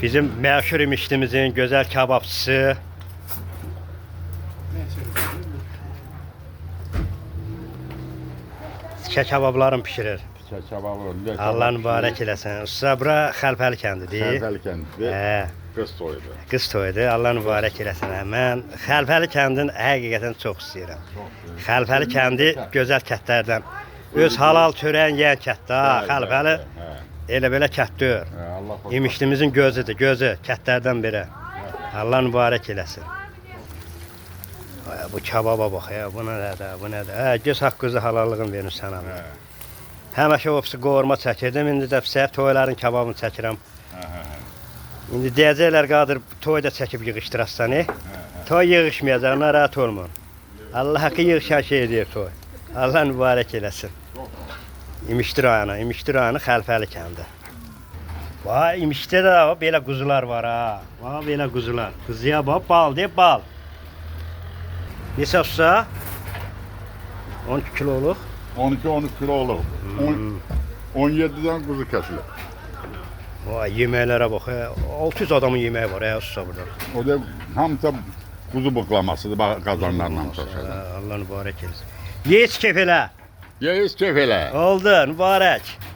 Bizim məşhur imişlimizin gözəl kababçısı. Tikə kabablarını pişirir. Kebabı. Allah mübarək eləsin. Usta bura Xəlpəli kəndidir. Xəlpəli kəndi. Qız toyudur. Qız toyudur. Allah mübarək eləsin. Mən Xəlpəli kəndini həqiqətən çox istəyirəm. Xəlpəli kəndi gözəl kətlərdən. Öz halal törən yeyən kətdə. Xəlpəli elə belə kətdir. İmişlimizin gözüdür, gözü kətlərdən biri. Allah mübarək eləsin. Bu kababa bax ya, bu nədir, bu nədir? Göz haqqınızı halallığın verin sənə. Həmişə ofisi qovurma çəkirdim, indi də səhər toyların kababını çəkirəm. İndi deyəcəklər qadir toyda çəkib yığışdırasan. Toy yığışmayacaq, narahat olmayın. Allah haqqı yığışan şey deyir toy. Allah mübarək eləsin. İmişli rayonu Xəlpəli kəndi. Vay, İmişdə də belə quzular var ha. Vay, belə quzular. Qızıya bax, bal deyib, bal. Neçə usta? 12 kiloluq. 12-13 kilo olur. 17'den kuzu kesilir. Vay, yeməklərə bax, 600 adamın yeməyi var usta burada. O da hamısı kuzu bıklamasıdır kazanların hamısı. Allah mübarək eləsin. Yeç kefələ. Yeyiz kefele. Oldu, mübarək.